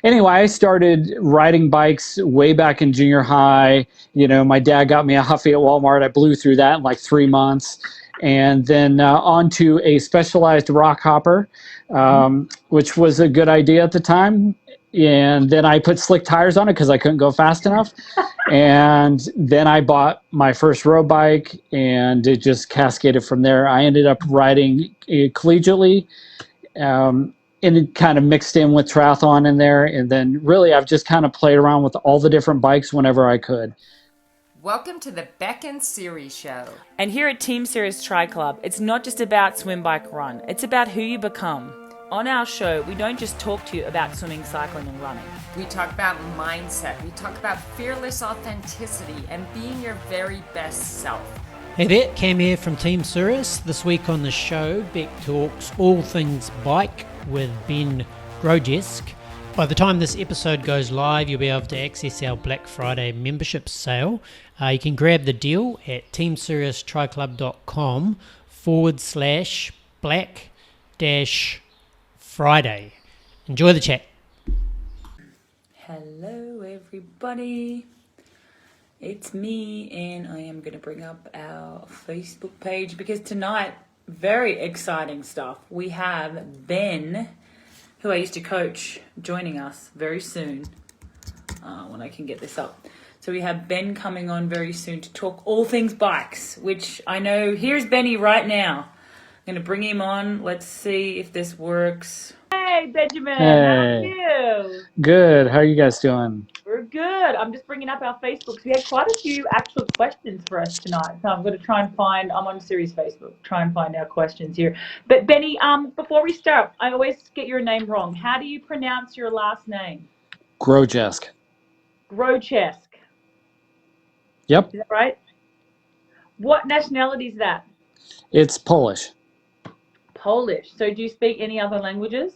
Anyway, I started riding bikes way back in junior high. My dad got me a Huffy at Walmart. I blew through that in like 3 months. And then onto a specialized rock hopper, which was a good idea at the time. And then I put slick tires on it because I couldn't go fast enough. And then I bought my first road bike, and it just cascaded from there. I ended up riding collegiately. And it kind of mixed in with triathlon in there. And then really I've just kind of played around with all the different bikes whenever I could. Welcome to the Bek and Siri show. And here at Team Sirius Tri Club, it's not just about swim, bike, run. It's about who you become. On our show, we don't just talk to you about swimming, cycling and running. We talk about mindset. We talk about fearless authenticity and being your very best self. Hey there, Cam here from Team Sirius. This week on the show, Beck talks all things bike with Ben Grodjesk. By the time this episode goes live, you'll be able to access our Black Friday membership sale. You can grab the deal at teamsiriustriclub.com/Black-Friday. Enjoy the chat. Hello everybody, it's me, and I am going to bring up our Facebook page because tonight, very exciting stuff. We have Ben, who I used to coach, joining us very soon when I can get this up. So we have Ben coming on very soon to talk all things bikes, which I know, here's Benny right now. I'm going to bring him on. Let's see if this works. Hey, Benjamin. Hey. How are you? Good. How are you guys doing? We're good. I'm just bringing up our Facebook. We had quite a few actual questions for us tonight. So I'm going to try and find, I'm on Siri's Facebook, try and find our questions here. But Benny, before we start, I always get your name wrong. How do you pronounce your last name? Grodjesk. Grodjesk. Yep. Is that right? What nationality is that? It's Polish. Polish. So do you speak any other languages?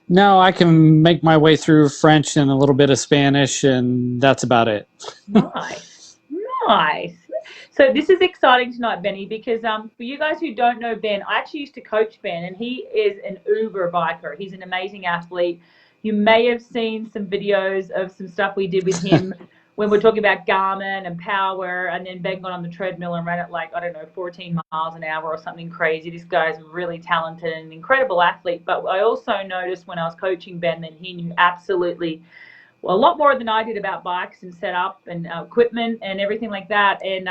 No, I can make my way through French and a little bit of Spanish, and that's about it. Nice. Nice. So this is exciting tonight, Benny, because for you guys who don't know Ben, I actually used to coach Ben, and he is an uber biker. He's an amazing athlete. You may have seen some videos of some stuff we did with him when we're talking about Garmin and power, and then Ben got on the treadmill and ran it like, 14 miles an hour or something crazy. This guy's really talented and an incredible athlete. But I also noticed when I was coaching Ben that he knew absolutely, a lot more than I did about bikes and setup and equipment and everything like that. And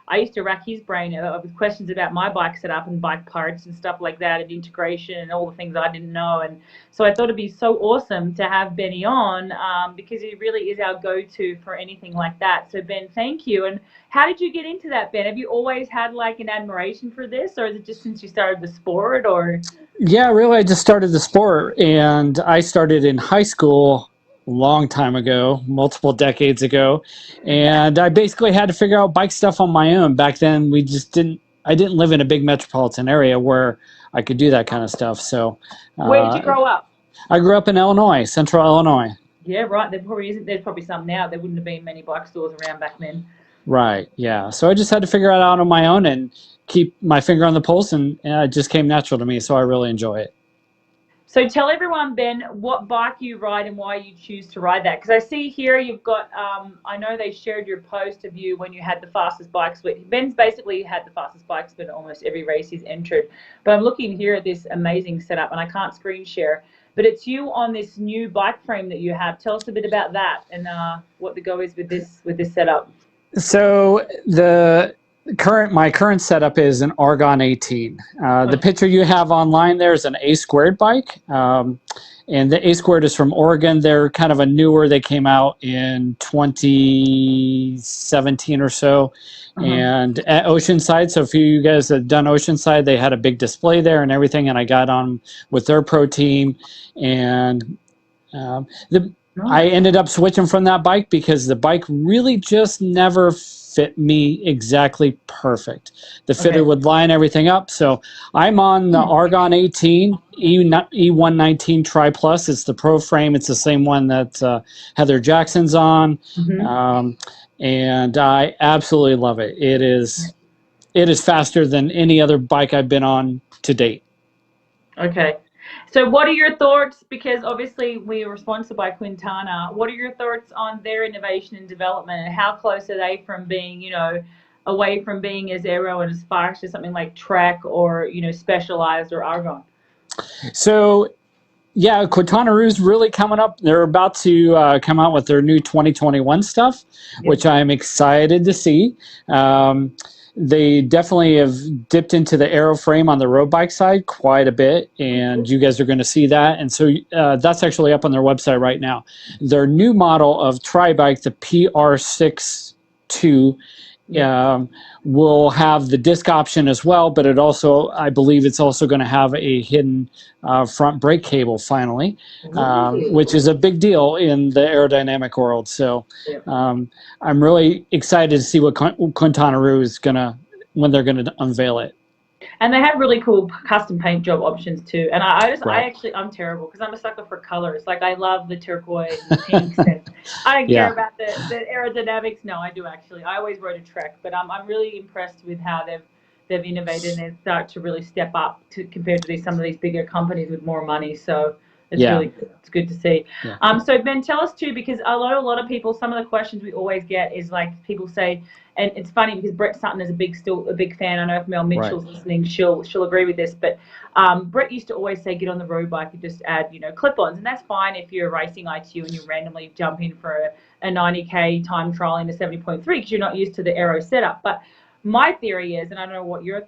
I used to rack his brain with questions about my bike setup and bike parts and stuff like that, and integration and all the things I didn't know. And so I thought it'd be so awesome to have Benny on because he really is our go-to for anything like that. So Ben, thank you. And how did you get into that, Ben? Have you always had like an admiration for this, or is it just since you started the sport? Or Yeah, really, I just started the sport, and I started in high school a long time ago, multiple decades ago, and I basically had to figure out bike stuff on my own. Back then, I didn't live in a big metropolitan area where I could do that kind of stuff. So, where did you grow up? I grew up in Illinois, central Illinois. Yeah, right. There probably isn't. There's probably some now. There wouldn't have been many bike stores around back then. Right, yeah. So I just had to figure it out on my own and keep my finger on the pulse, and it just came natural to me, so I really enjoy it. So tell everyone, Ben, what bike you ride and why you choose to ride that. Because I see here you've got, I know they shared your post of you when you had the fastest bike split. Ben's basically had the fastest bike split in almost every race he's entered. But I'm looking here at this amazing setup, and I can't screen share. But it's you on this new bike frame that you have. Tell us a bit about that and what the go is with this setup. So my current setup is an Argon 18. The picture you have online there is an A squared bike, and the A squared is from Oregon. They're kind of a newer. They came out in 2017 or so, and at Oceanside. So if you guys have done Oceanside, they had a big display there and everything, and I got on with their pro team, and I ended up switching from that bike because the bike really just never fit me exactly perfect. The fitter would line everything up. So I'm on the Argon 18 E119 Tri Plus. It's the pro frame. It's the same one that Heather Jackson's on. And I absolutely love it. It is faster than any other bike I've been on to date. Okay. So what are your thoughts, because obviously we are sponsored by Quintana, what are your thoughts on their innovation and development, and how close are they from being, away from being as aero and as fast as something like Trek or, Specialized or Argon? So yeah, Quintana is really coming up. They're about to come out with their new 2021 stuff, which I'm excited to see. They definitely have dipped into the aeroframe on the road bike side quite a bit, and you guys are going to see that. And so that's actually up on their website right now. Their new model of tri-bike, the PR62, will have the disc option as well, but it also, I believe it's also going to have a hidden front brake cable finally, which is a big deal in the aerodynamic world. So I'm really excited to see what Quintana Roo is when they're gonna unveil it. And they have really cool custom paint job options too. And I'm terrible because I'm a sucker for colors. Like I love the turquoise and pinks, and I don't care about the aerodynamics. No, I do actually. I always rode a Trek, but I'm really impressed with how they've innovated and start to really step up compared to some of these bigger companies with more money. So it's really good. It's good to see. So Ben, tell us too, because a lot of people, some of the questions we always get is like people say, and it's funny because Brett Sutton is still a big fan. I know if Mel Mitchell's listening, she'll agree with this. But Brett used to always say, get on the road bike and just add, clip-ons, and that's fine if you're racing ITU and you randomly jump in for a 90K time trial in a 70.3 because you're not used to the aero setup. But my theory is, and I don't know what your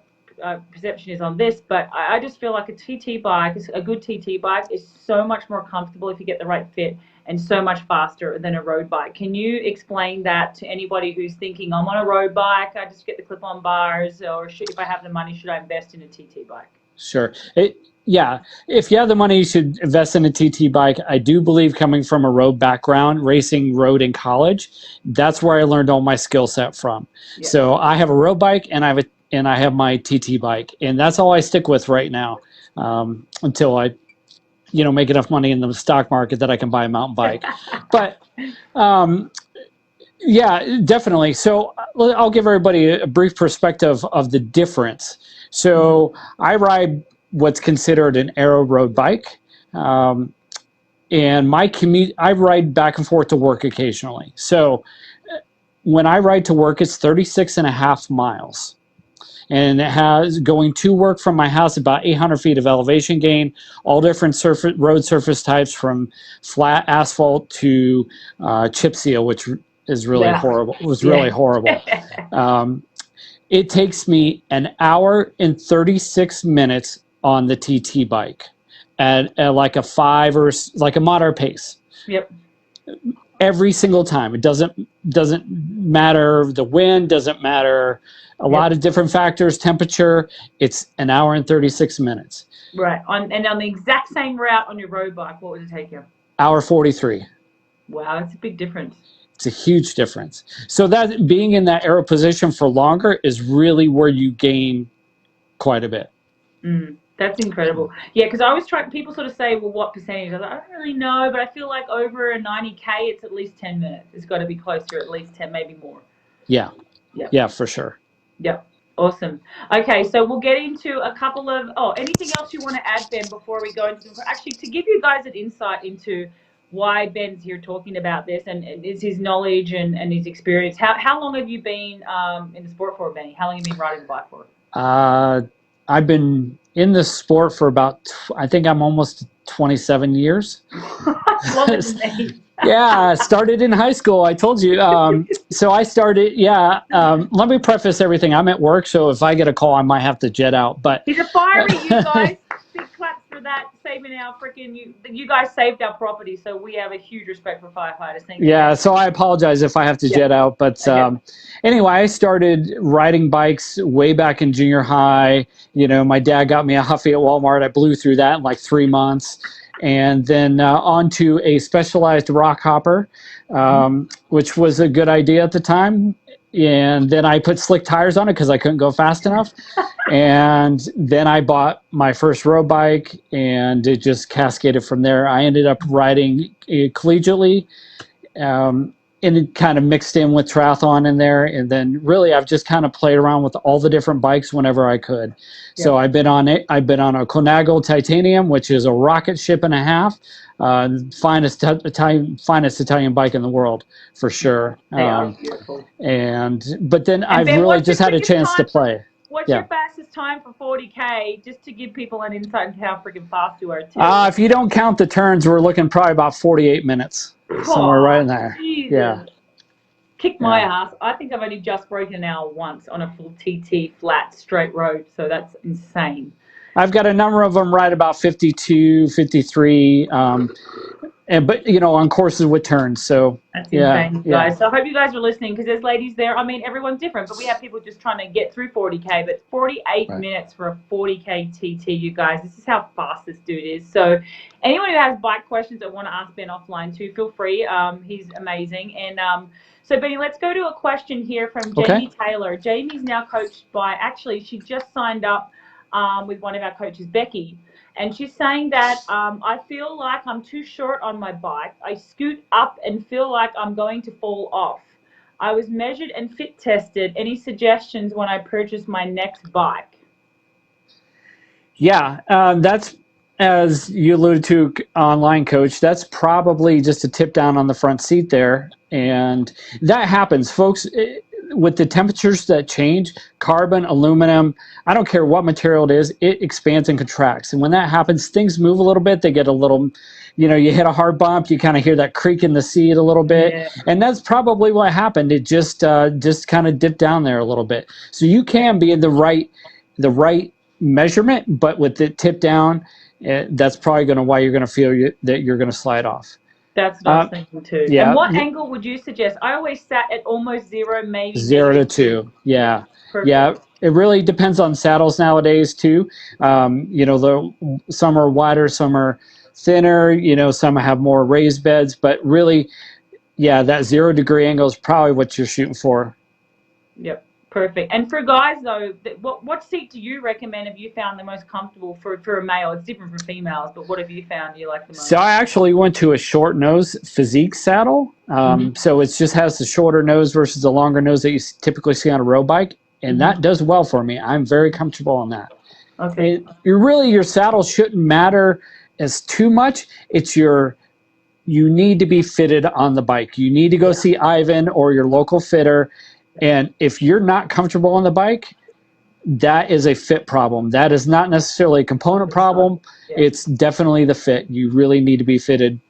perception is on this, but I just feel like a TT bike, a good TT bike, is so much more comfortable if you get the right fit, and so much faster than a road bike. Can you explain that to anybody who's thinking, I'm on a road bike, I just get the clip-on bars, or if I have the money, should I invest in a TT bike? Sure. If you have the money, you should invest in a TT bike. I do believe, coming from a road background, racing road in college, that's where I learned all my skill set from. So I have a road bike and I have my TT bike, and that's all I stick with right now until I make enough money in the stock market that I can buy a mountain bike. But definitely. So I'll give everybody a brief perspective of the difference. So I ride what's considered an aero road bike. And my commute, I ride back and forth to work occasionally. So when I ride to work, it's 36.5 miles. And it has, going to work from my house, about 800 feet of elevation gain, all different road surface types, from flat asphalt to chip seal, which is really horrible. It was really horrible. It takes me an hour and 36 minutes on the TT bike at like a 5 or like a moderate pace. Every single time. It doesn't matter. The wind doesn't matter. A lot of different factors, temperature. It's an hour and 36 minutes. Right. And on the exact same route on your road bike, what would it take you? Hour 43. Wow, that's a big difference. It's a huge difference. So that being in that aero position for longer is really where you gain quite a bit. That's incredible. Yeah, because I always people sort of say, well, what percentage? I don't really know, but I feel like over a 90K, it's at least 10 minutes. It's got to be close to at least 10, maybe more. Yeah, for sure. Yep. Awesome. Okay, so we'll get into a couple of, anything else you want to add, Ben, before we go into, actually, to give you guys an insight into why Ben's here talking about this, and is his knowledge and his experience. How long have you been in the sport for, Benny? How long have you been riding the bike for? I've been in the sport for about, I think I'm almost 27 years. Longer than me. Yeah, started in high school. I told you. So I started. Let me preface everything. I'm at work, so if I get a call, I might have to jet out. But he's a fiery, you guys. Big claps for that, saving our freaking. You guys saved our property, so we have a huge respect for firefighters. Thank you. Yeah, so I apologize if I have to jet out. But anyway, I started riding bikes way back in junior high. My dad got me a Huffy at Walmart. I blew through that in like 3 months. And then onto a specialized rock hopper, which was a good idea at the time. And then I put slick tires on it because I couldn't go fast enough. And then I bought my first road bike, and it just cascaded from there. I ended up riding collegiately and it kind of mixed in with triathlon in there. And then really I've just kind of played around with all the different bikes whenever I could. So I've been on a Conago Titanium, which is a rocket ship and a half. Finest Italian bike in the world for sure. They are beautiful. But then I've Ben, really just had a chance to play. What's your fastest time for 40K? Just to give people an insight into how freaking fast you are too. If you don't count the turns, we're looking probably about 48 minutes, somewhere right in there. Jesus. Yeah. Kick my ass. I think I've only just broken an hour once on a full TT flat straight road, so that's insane. I've got a number of them right about 52, 53, but on courses with turns. So that's insane, guys. So I hope you guys are listening, because there's ladies there. I mean, everyone's different, but we have people just trying to get through 40K. But 48 minutes for a 40K TT, you guys. This is how fast this dude is. So anyone who has bike questions that want to ask Ben offline too, feel free. He's amazing. And so Benny, let's go to a question here from Jamie Taylor. Jamie's now coached by, actually, she just signed up with one of our coaches, Becky. And she's saying that I feel like I'm too short on my bike. I scoot up and feel like I'm going to fall off. I was measured and fit tested. Any suggestions when I purchase my next bike? Yeah, that's, as you alluded to, online coach, that's probably just a tip down on the front seat there. And that happens, folks. With the temperatures that change, carbon, aluminum, I don't care what material it is, it expands and contracts. And when that happens, things move a little bit. They get a little, you hit a hard bump, you kind of hear that creak in the seat a little bit. Yeah. And that's probably what happened. It just kind of dipped down there a little bit. So you can be in the right measurement, but with the tip down, that's probably why you're going to feel that you're going to slide off. That's what I was thinking too. Yeah. And what angle would you suggest? I always sat at almost 0, maybe 0 to 2. Yeah. Perfect. Yeah. It really depends on saddles nowadays too. Some are wider, some are thinner. Some have more raised beds, but really, that 0 degree angle is probably what you're shooting for. Yep. Perfect. And for guys though, what seat do you recommend? Have you found the most comfortable for a male? It's different for females, but what have you found you like the most? So I actually went to a short nose physique saddle. So it just has the shorter nose versus the longer nose that you typically see on a road bike, and that does well for me. I'm very comfortable on that. Okay. Your saddle shouldn't matter as too much. You need to be fitted on the bike. You need to go see Ivan or your local fitter. And if you're not comfortable on the bike, that is a fit problem. That is not necessarily a component problem. Yeah. It's definitely the fit. You really need to be fitted.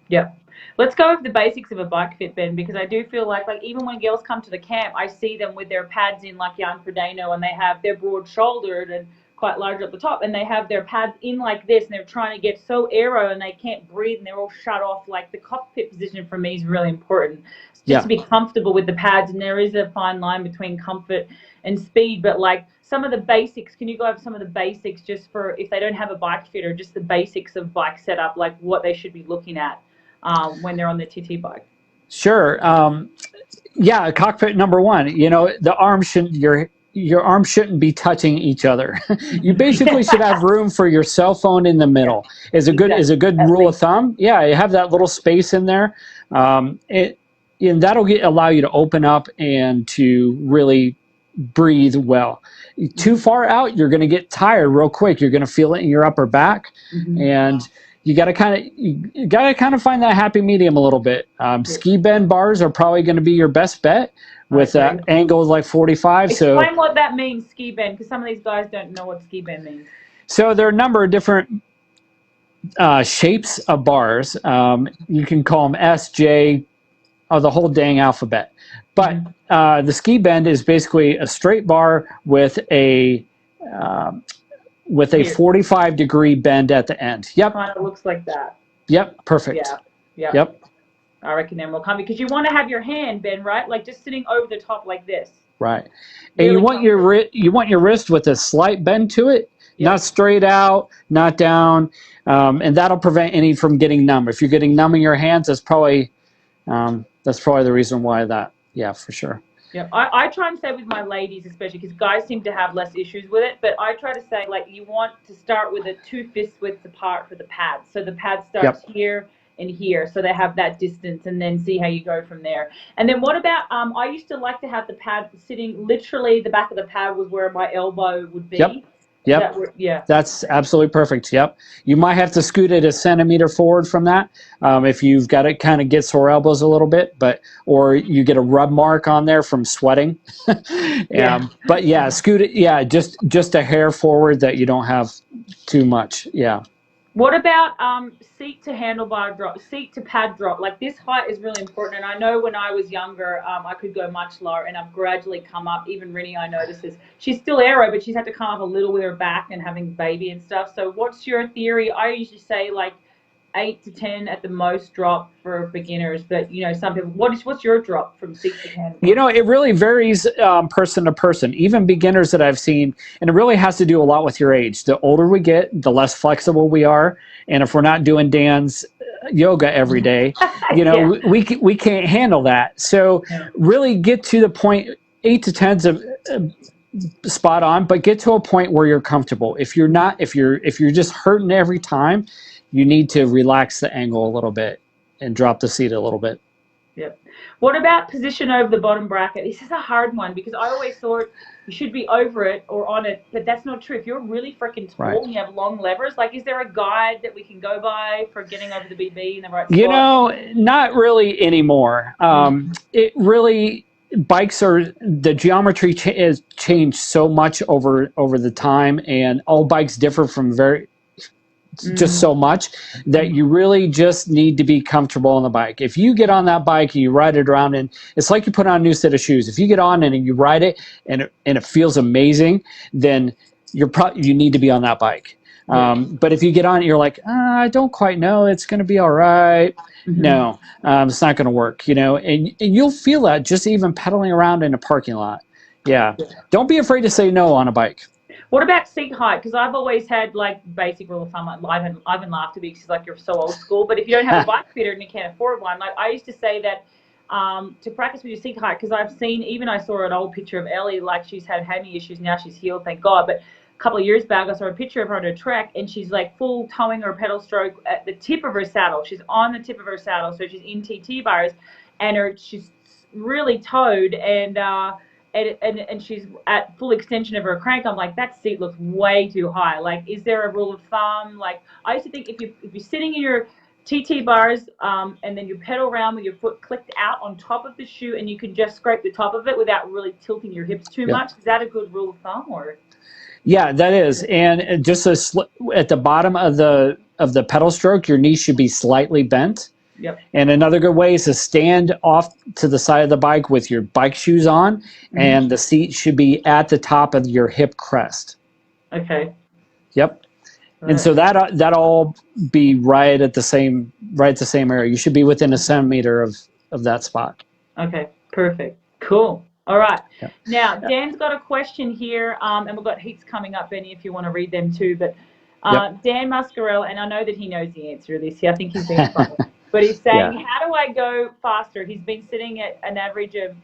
Yep. Let's go over the basics of a bike fit, Ben, because I do feel like even when girls come to the camp, I see them with their pads in like Jan Frodeno, and they're broad-shouldered and quite large at the top, and they have their pads in like this, and they're trying to get so aero, and they can't breathe, and they're all shut off. Like the cockpit position for me is really important. Just to be comfortable with the pads, and there is a fine line between comfort and speed, but like some of the basics, can you go over some of the basics just for if they don't have a bike fitter, just the basics of bike setup, like what they should be looking at when they're on the TT bike? Sure. Cockpit number one, the arm shouldn't, your arms shouldn't be touching each other. You basically should have room for your cell phone in the middle. Is a good rule of thumb. Yeah, you have that little space in there. And that'll allow you to open up and to really breathe well. Too far out, you're going to get tired real quick. You're going to feel it in your upper back, and you got to kind of find that happy medium a little bit. Ski bend bars are probably going to be your best bet with angles like 45. Explain what that means, ski bend, because some of these guys don't know what ski bend means. So there are a number of different shapes of bars. You can call them S, J, the whole dang alphabet. But the ski bend is basically a straight bar with a 45-degree bend at the end. Yep. Kind of looks like that. Yep. Perfect. Yeah. Yep. I reckon then we'll come, because you want to have your hand, Ben, right? Like just sitting over the top like this. Right. And you want your wrist with a slight bend to it, not straight out, not down, and that'll prevent any from getting numb. If you're getting numb in your hands, that's probably the reason why that. Yeah, for sure. Yeah, I try and say with my ladies, especially because guys seem to have less issues with it, but I try to say, like, you want to start with a 2 fist widths apart for the pads. So the pad starts here and here, so they have that distance, and then see how you go from there. And then what about I used to like to have the pad sitting literally, the back of the pad was where my elbow would be. Yep. Yep. Yeah. That's absolutely perfect. Yep. You might have to scoot it a centimeter forward from that if you've got it kind of get sore elbows a little bit, or you get a rub mark on there from sweating. Yeah. But yeah, scoot it. Yeah, just a hair forward that you don't have too much. Yeah. What about seat to handlebar drop, seat to pad drop? Like, this height is really important. And I know when I was younger, I could go much lower, and I've gradually come up. Even Rinny, I notices she's still aero, but she's had to come up a little with her back and having baby and stuff. So what's your theory? I usually say like 8 to 10 at the most drop for beginners, but some people. What's your drop from seat to handlebar? It really varies person to person, even beginners that I've seen, and it really has to do a lot with your age. The older we get, the less flexible we are, and if we're not doing Dan's yoga every day, we can't handle that. So really get to the point. 8 to 10's spot on, but get to a point where you're comfortable. If you're just hurting every time, you need to relax the angle a little bit and drop the seat a little bit. Yep. What about position over the bottom bracket? This is a hard one because I always thought you should be over it or on it, but that's not true. If you're really freaking tall and you have long levers, like, is there a guide that we can go by for getting over the BB in the right spot? Not really anymore. It really, the geometry has changed so much over the time, and all bikes differ from just so much that you really just need to be comfortable on the bike. If you get on that bike and you ride it around, and it's like you put on a new set of shoes. If you get on and you ride it and it feels amazing, then you need to be on that bike. But if you get on and you're like, I don't quite know, it's going to be all right. No, it's not going to work, and you'll feel that just even pedaling around in a parking lot. Yeah. Don't be afraid to say no on a bike. What about seat height? Because I've always had like basic rule of thumb. Like, Ivan laughed at me because she's like, you're so old school. But if you don't have a bike fitter and you can't afford one, like I used to say that to practice with your seat height, because I've seen, even I saw an old picture of Ellie, like she's had hammy issues. Now she's healed, thank God. But a couple of years back, I saw a picture of her on a track, and she's like full towing her pedal stroke at the tip of her saddle. She's on the tip of her saddle, so she's in TT bars, and she's really towed, and she's at full extension of her crank. I'm like, that seat looks way too high. Like, is there a rule of thumb? Like, I used to think if you're sitting in your TT bars and then you pedal around with your foot clicked out on top of the shoe, and you can just scrape the top of it without really tilting your hips too much. Is that a good rule of thumb? Or? Yeah, that is. And just at the bottom of the pedal stroke, your knee should be slightly bent. Yep. And another good way is to stand off to the side of the bike with your bike shoes on, and the seat should be at the top of your hip crest. Okay. Yep. And so that all be right at the same area. You should be within a centimeter of that spot. Okay. Perfect. Cool. All right. Yep. Now, Dan's got a question here, and we've got heaps coming up, Benny, if you want to read them too. But Dan Muscarella, and I know that he knows the answer to this. I think he's being funny. But he's saying, how do I go faster? He's been sitting at an average of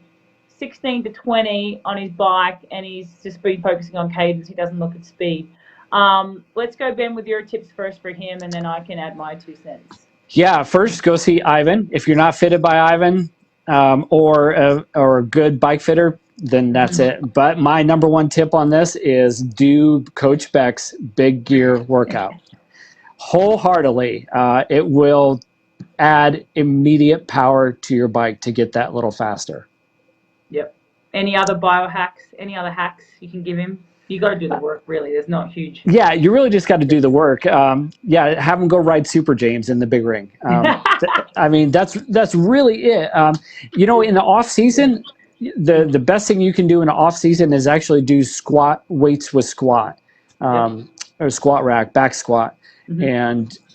16 to 20 on his bike, and he's just been focusing on cadence. He doesn't look at speed. Let's go, Ben, with your tips first for him, and then I can add my 2 cents. Yeah, first go see Ivan. If you're not fitted by Ivan or a good bike fitter, then that's it. But my number one tip on this is do Coach Bek's big gear workout. Wholeheartedly. It will add immediate power to your bike to get that little faster. Yep. Any other biohacks? Any other hacks you can give him? You got to do the work, really. There's not huge. Yeah, you really just got to do the work. Have him go ride Super James in the big ring. I mean, that's really it. In the off season, the best thing you can do in the off season is actually do squat weights with squat, or squat rack, back squat,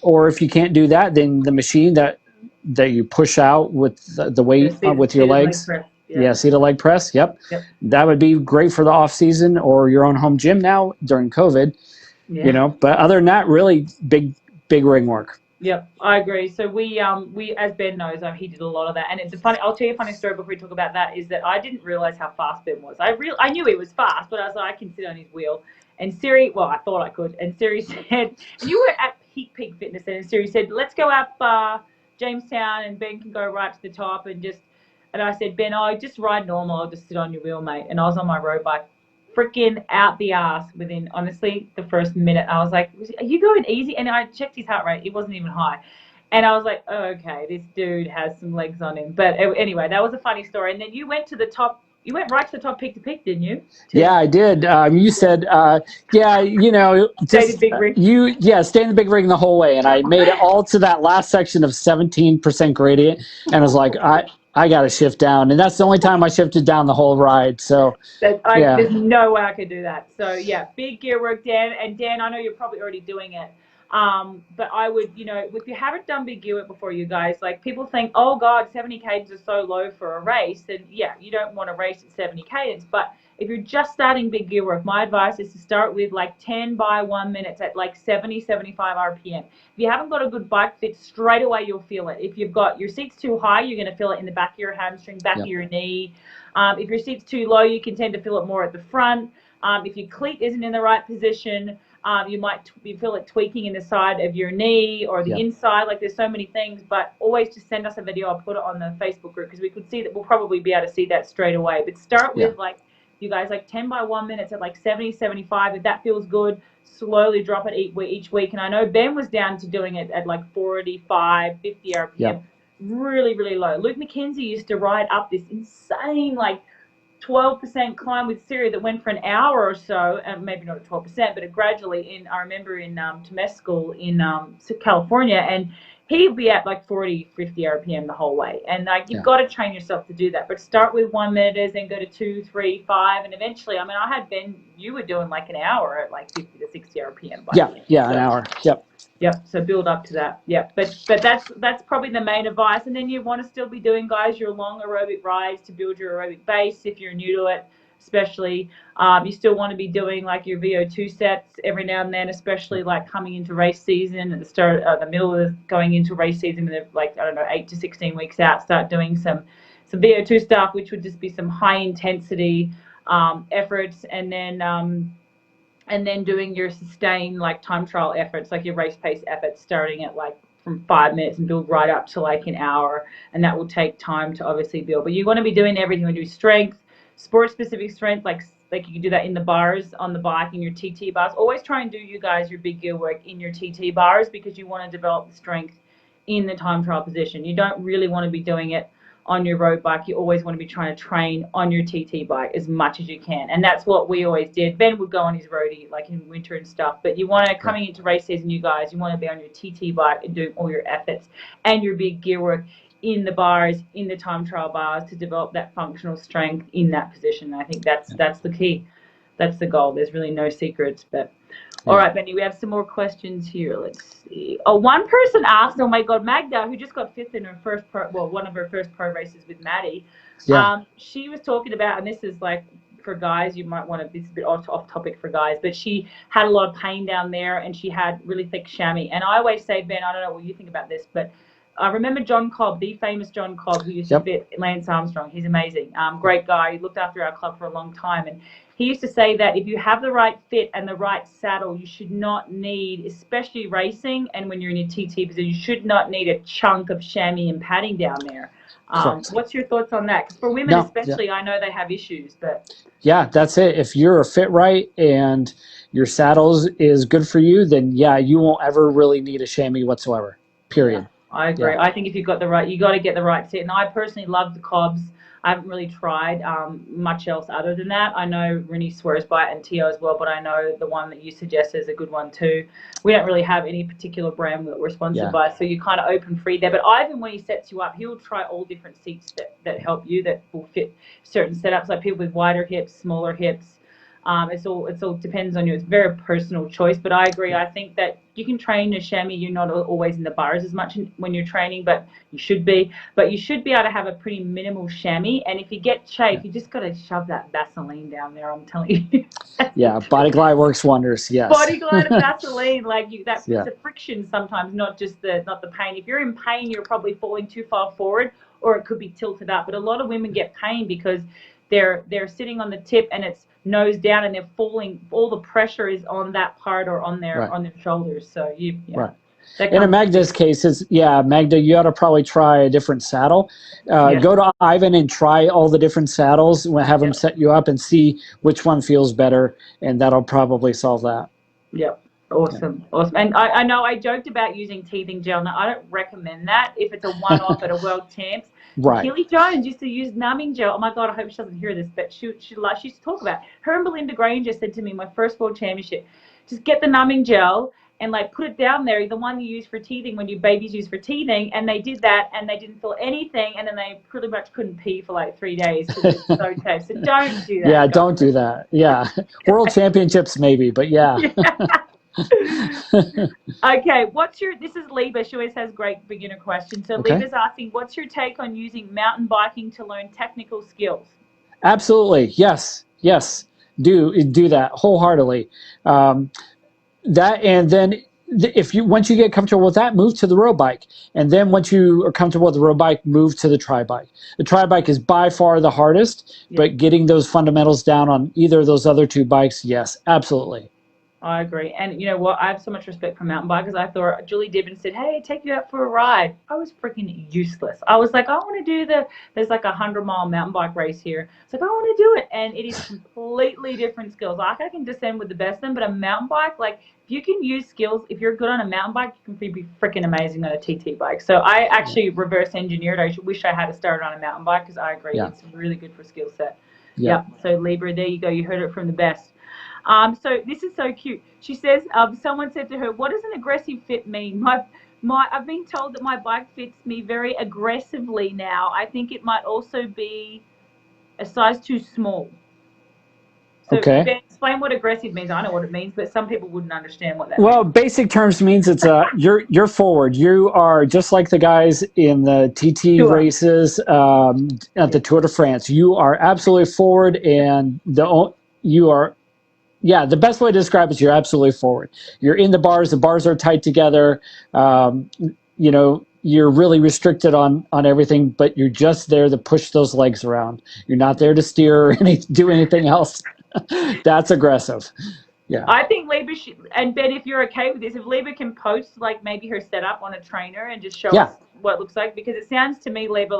or if you can't do that, then the machine that you push out with the weight with your legs. Seated leg press. Yep. That would be great for the off season or your own home gym now during COVID. But other than that, really big ring work. Yep, I agree. So we as Ben knows, he did a lot of that. And it's funny. I'll tell you a funny story before we talk about that. Is that I didn't realize how fast Ben was. I knew he was fast, but I was like, I can sit on his wheel. And Siri, I thought I could. And Siri said, and you were at peak fitness, and Siri said, let's go up Jamestown, and Ben can go right to the top and I said, Ben, just ride normal. I'll just sit on your wheel, mate. And I was on my road bike, freaking out the ass within, honestly, the first minute. I was like, are you going easy? And I checked his heart rate. It wasn't even high. And I was like, oh, okay, this dude has some legs on him. But anyway, that was a funny story. And then you went to the top. You went right to the top peak to peak, didn't you? Yeah, I did. You said, Stay the big rig. stay in the big rig the whole way. And I made it all to that last section of 17% gradient. And I was like, I got to shift down. And that's the only time I shifted down the whole ride. So, there's no way I could do that. So, yeah, big gear work, Dan. And, Dan, I know you're probably already doing it. But I would, if you haven't done big gear work before, you guys, like people think, oh, God, 70 cadence is so low for a race. And, yeah, you don't want to race at 70 cadence. But if you're just starting big gear work, my advice is to start with like 10 by 1 minute at like 70, 75 RPM. If you haven't got a good bike fit, straight away you'll feel it. If you've got your seats too high, you're going to feel it in the back of your hamstring, back of your knee. If your seat's too low, you can tend to feel it more at the front. If your cleat isn't in the right position, you might feel it tweaking in the side of your knee or the inside. Like there's so many things, but always just send us a video. I'll put it on the Facebook group because we could see that. We'll probably be able to see that straight away. But start with like, you guys, like 10 by 1 minute at like 70, 75. If that feels good, slowly drop it each week. And I know Ben was down to doing it at like 45, 50 RPM. Yeah. Really, really low. Luke McKenzie used to ride up this insane, like 12% climb with Siri that went for an hour or so, and maybe not at 12%, but gradually I remember in Temescal in California, and he'd be at like 40, 50 RPM the whole way. And like you've got to train yourself to do that. But start with 1 minute, then go to 2, 3, 5, and eventually, I mean, I had Ben, you were doing like an hour at like 50 to 60 RPM. An hour. Yep. So build up to that. Yep. But that's probably the main advice. And then you want to still be doing, guys, your long aerobic rides to build your aerobic base. If you're new to it, especially, you still want to be doing like your VO2 sets every now and then, especially like coming into race season at the start, the middle of going into race season, like 8 to 16 weeks out, start doing some VO2 stuff, which would just be some high intensity efforts, and then doing your sustained like time trial efforts, like your race pace efforts, starting at like from 5 minutes and build right up to like an hour. And that will take time to obviously build. But you want to be doing everything. You want to do strength, sport specific strength, like you can do that in the bars on the bike, in your TT bars. Always try and do, you guys, your big gear work in your TT bars, because you want to develop the strength in the time trial position. You don't really want to be doing it on your road bike. You always want to be trying to train on your TT bike as much as you can. And that's what we always did. Ben would go on his roadie like in winter and stuff, but you want to, coming into race season, you guys, you want to be on your TT bike and doing all your efforts and your big gear work in the bars, in the time trial bars, to develop that functional strength in that position. I think that's the key. That's the goal. There's really no secrets. But all right, Benny, we have some more questions here. Let's see. Oh, one person asked, oh my God, Magda, who just got fifth in her first one of her first pro races with Maddie. She was talking about, and this is like for guys, you might want to, it's a bit off topic for guys, but she had a lot of pain down there and she had really thick chamois. And I always say, Ben, I don't know what you think about this, but I remember John Cobb, the famous John Cobb, who used to fit Lance Armstrong. He's amazing. Great guy. He looked after our club for a long time. And he used to say that if you have the right fit and the right saddle, you should not need, especially racing and when you're in your TT position, you should not need a chunk of chamois and padding down there. What's your thoughts on that? Because for women especially, I know they have issues. But yeah, that's it. If you're fit right and your saddles is good for you, then you won't ever really need a chamois whatsoever, period. Yeah, I agree. I think if you've got the right, you got to get the right set. And I personally love the Cobbs. I haven't really tried much else other than that. I know Rennie swears by it and Tio as well, but I know the one that you suggest is a good one too. We don't really have any particular brand that we're sponsored by, so you kind of open free there. But Ivan, when he sets you up, he'll try all different seats that help you, that will fit certain setups, like people with wider hips, smaller hips. It's all depends on you. It's a very personal choice, but I agree. I think that you can train a chamois. You're not always in the bars as much when you're training, but you should be. But you should be able to have a pretty minimal chamois. And if you get chafe, you just got to shove that Vaseline down there. I'm telling you. Body Glide works wonders. Yes. Body Glide and Vaseline, it's the friction sometimes, not the pain. If you're in pain, you're probably falling too far forward, or it could be tilted up. But a lot of women get pain because they're sitting on the tip and it's nose down and they're falling. All the pressure is on that part or on their shoulders. So In a Magda's case, Magda, you ought to probably try a different saddle. Go to Ivan and try all the different saddles. Have him set you up and see which one feels better, and that'll probably solve that. Yep. Awesome. And I know I joked about using teething gel. Now, I don't recommend that if it's a one-off at a World Champs. Right. Kelly Jones used to use numbing gel. Oh, my God, I hope she doesn't hear this, but she used to talk about it. Her and Belinda Granger said to me, my first World Championship, just get the numbing gel and put it down there, the one you use for teething when your babies use for teething. And they did that, and they didn't feel anything, and then they pretty much couldn't pee for 3 days because it's so tough. So don't do that. Yeah, don't do that. Yeah. World Championships maybe, but yeah. Okay, this is Liba. She always has great beginner questions. So Liba's asking, what's your take on using mountain biking to learn technical skills? Absolutely. Yes. Do that wholeheartedly. That, and then once you get comfortable with that, move to the road bike. And then once you are comfortable with the road bike, move to the tri bike. The tri bike is by far the hardest, but getting those fundamentals down on either of those other two bikes, yes, absolutely. I agree. And you know what? I have so much respect for mountain bikers. I thought Julie Dibbon said, hey, take you out for a ride. I was freaking useless. I was like, I want to do there's a 100-mile mountain bike race here. It's like, I want to do it. And it is completely different skills. I can descend with the best of them, but a mountain bike, if you can use skills, if you're good on a mountain bike, you can be freaking amazing on a TT bike. So I actually reverse engineered. I wish I had started on a mountain bike because I agree. It's really good for skill set. Yeah. So Libra, there you go. You heard it from the best. So this is so cute. She says, someone said to her, what does an aggressive fit mean? I've been told that my bike fits me very aggressively now. I think it might also be a size too small. So Ben, explain what aggressive means. I know what it means, but some people wouldn't understand what that means. Well, basic terms means it's you're forward. You are just like the guys in the TT races at the Tour de France. You are absolutely forward, and you are. Yeah, the best way to describe it is you're absolutely forward. You're in the bars are tight together. You're really restricted on everything, but you're just there to push those legs around. You're not there to steer or do anything else. That's aggressive. Yeah. I think Liba and Ben, if you're okay with this, if Liba can post maybe her setup on a trainer and just show us what it looks like, because it sounds to me, Liba,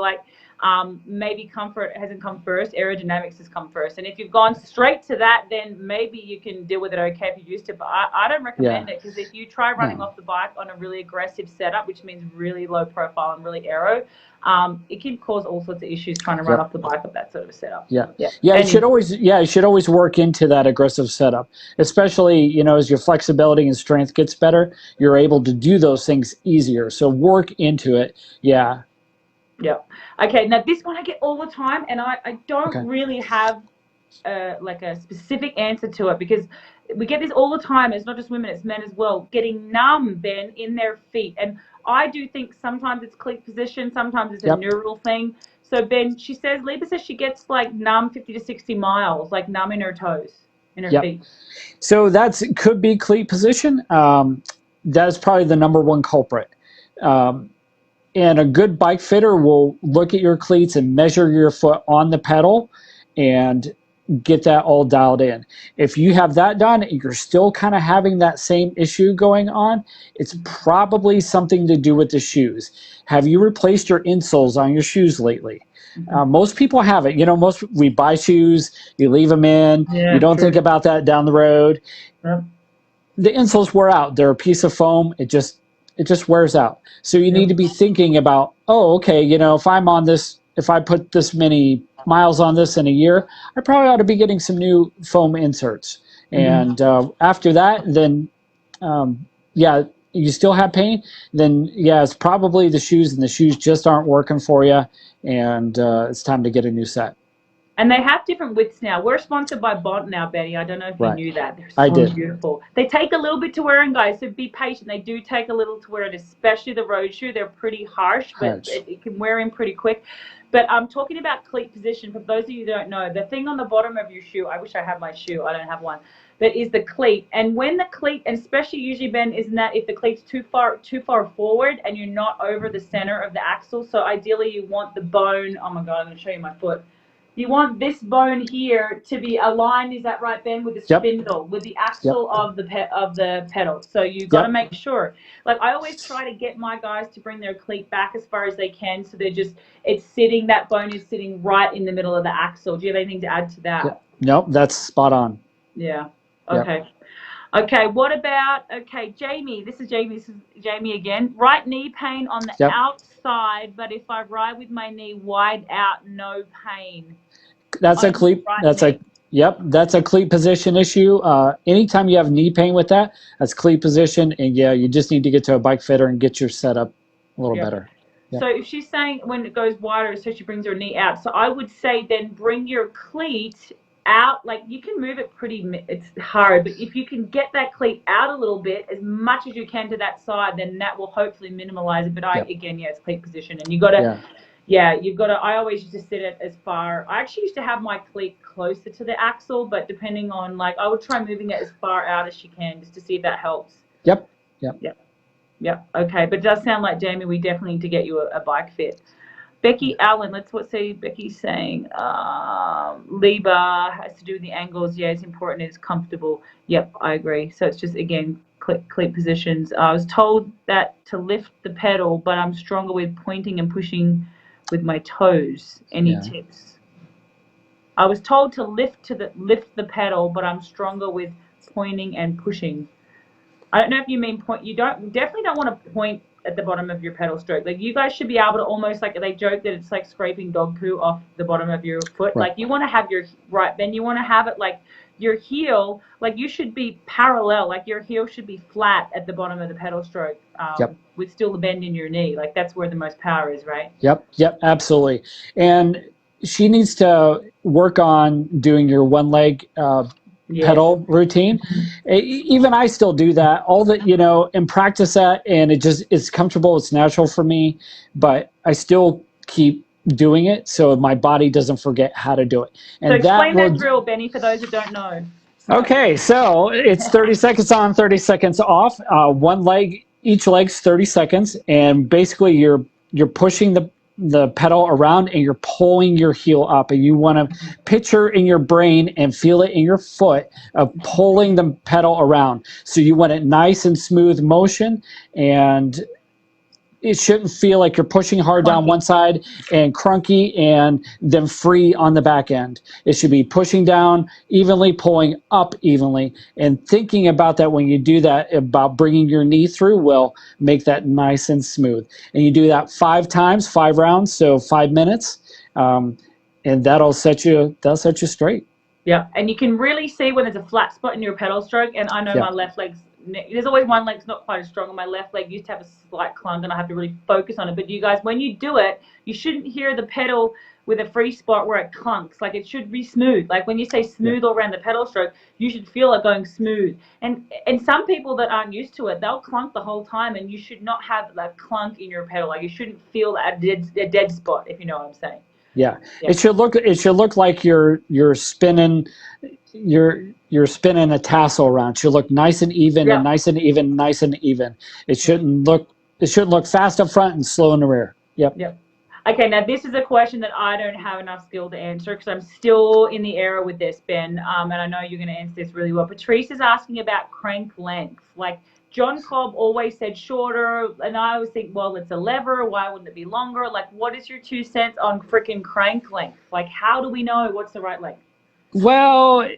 maybe comfort hasn't come first, aerodynamics has come first. And if you've gone straight to that, then maybe you can deal with it okay if you used to. But I don't recommend it, because if you try running off the bike on a really aggressive setup, which means really low profile and really aero, it can cause all sorts of issues trying to run off the bike of that sort of a setup. You should always work into that aggressive setup, especially as your flexibility and strength gets better, you're able to do those things easier. So work into it. Okay, now this one I get all the time, and I don't really have a specific answer to it, because we get this all the time. It's not just women, it's men as well, getting numb, Ben, in their feet. And I do think sometimes it's cleat position, sometimes it's a neural thing. So Ben, Liba says she gets numb 50 to 60 miles, numb in her toes, in her feet. So could be cleat position. That's probably the number one culprit. And a good bike fitter will look at your cleats and measure your foot on the pedal and get that all dialed in. If you have that done and you're still kind of having that same issue going on, it's probably something to do with the shoes. Have you replaced your insoles on your shoes lately? Most people haven't. We buy shoes, you leave them in, you don't think about that down the road. The insoles wear out. They're a piece of foam. It just wears out. So you need to be thinking about, if I put this many miles on this in a year, I probably ought to be getting some new foam inserts. And after that, then, you still have pain, then, it's probably the shoes, and the shoes just aren't working for you, and it's time to get a new set. And they have different widths now. We're sponsored by Bont now, Betty. I don't know if you knew that. They're so beautiful. They take a little bit to wear in, guys, so be patient. They do take a little to wear in, especially the road shoe. They're pretty harsh, but it can wear in pretty quick. But I'm talking about cleat position. For those of you who don't know, the thing on the bottom of your shoe, I wish I had my shoe. I don't have one. But is the cleat. And when the cleat, and especially usually, Ben, isn't that if the cleat's too far forward and you're not over the center of the axle. So ideally you want the bone. Oh, my God, I'm going to show you my foot. You want this bone here to be aligned, is that right, Ben, with the spindle, with the axle of the pedal. So you've got to make sure. Like I always try to get my guys to bring their cleat back as far as they can, so that bone is sitting right in the middle of the axle. Do you have anything to add to that? Yep. Nope, that's spot on. Yeah. Okay. Yep. Okay, what about, Jamie, this is Jamie again. Right knee pain on the outside, but if I ride with my knee wide out, no pain. That's a cleat, that's a cleat position issue. Anytime you have knee pain with that's cleat position, and you just need to get to a bike fitter and get your setup a little better. Yep. So if she's saying when it goes wider, so she brings her knee out, so I would say then bring your cleat out. Like you can move it it's hard, but if you can get that cleat out a little bit as much as you can to that side, then that will hopefully minimize it. But it's cleat position, and you got to you've got to. I always used to sit it as far. I actually used to have my cleat closer to the axle, but depending on I would try moving it as far out as she can, just to see if that helps. Yep. Okay, but it does sound like, Jamie, we definitely need to get you a bike fit. Becky Allen, see Becky's saying. Lever has to do with the angles. Yeah, it's important. It's comfortable. Yep, I agree. So it's just, again, cleat positions. I was told that to lift the pedal, but I'm stronger with pointing and pushing with my toes. Any tips? I was told to lift the pedal, but I'm stronger with pointing and pushing. I don't know if you mean point. You definitely don't want to point at the bottom of your pedal stroke. Like you guys should be able to almost they joke that it's like scraping dog poo off the bottom of your foot. Right. Like you want to have you want to have it like your heel, like you should be parallel, like your heel should be flat at the bottom of the pedal stroke, with still the bend in your knee. Like that's where the most power is, right? Yep, absolutely. And she needs to work on doing your one leg pedal routine. Even I still do that and practice that, and it's comfortable, it's natural for me, but I still keep doing it so my body doesn't forget how to do it. And so explain that drill, Benny, for those that don't know. Okay, so it's 30 seconds on, 30 seconds off. Each leg's 30 seconds, and basically you're pushing the pedal around and you're pulling your heel up, and you want to picture in your brain and feel it in your foot of pulling the pedal around. So you want it nice and smooth motion, and it shouldn't feel like you're pushing hard down one side and crunky and then free on the back end. It should be pushing down evenly, pulling up evenly, and thinking about that when you do that, about bringing your knee through will make that nice and smooth. And you do that 5 times, 5 rounds, so 5 minutes, and that'll set you straight. Yeah, and you can really see when there's a flat spot in your pedal stroke, and I know my left leg's, there's always one leg's not quite as strong, and my left leg used to have a slight clunk, and I have to really focus on it. But you guys, when you do it, you shouldn't hear the pedal with a free spot where it clunks. Like it should be smooth. Like when you say smooth all around the pedal stroke, you should feel it going smooth. And some people that aren't used to it, they'll clunk the whole time, and you should not have that clunk in your pedal. Like you shouldn't feel a dead spot, if you know what I'm saying. Yeah. It should look like you're spinning you're spinning a tassel around. It should look nice and even and nice and even, nice and even. It shouldn't look fast up front and slow in the rear. Yep. Okay, now this is a question that I don't have enough skill to answer because I'm still in the era with this, Ben, and I know you're going to answer this really well. Patrice is asking about crank length. Like John Cobb always said shorter, and I always think, well, it's a lever. Why wouldn't it be longer? Like, what is your 2 cents on freaking crank length? Like, how do we know what's the right length? Well,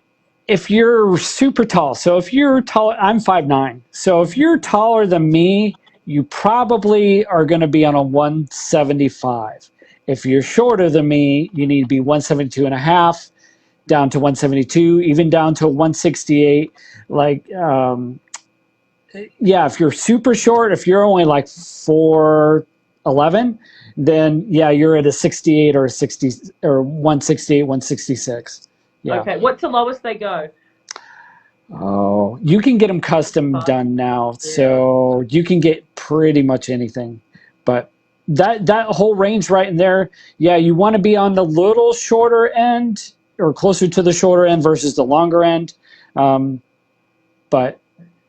if you're super tall, so if you're tall, I'm 5'9", so if you're taller than me, you probably are going to be on a 175. If you're shorter than me, you need to be 172 and a half, down to 172, even down to a 168. Like, if you're super short, if you're only like 4'11", then you're at a 68 or a 60 or 168, 166. Yeah. Okay, what's the lowest they go? Oh, you can get them custom done now, so you can get pretty much anything. But that whole range right in there, you want to be on the little shorter end or closer to the shorter end versus the longer end. But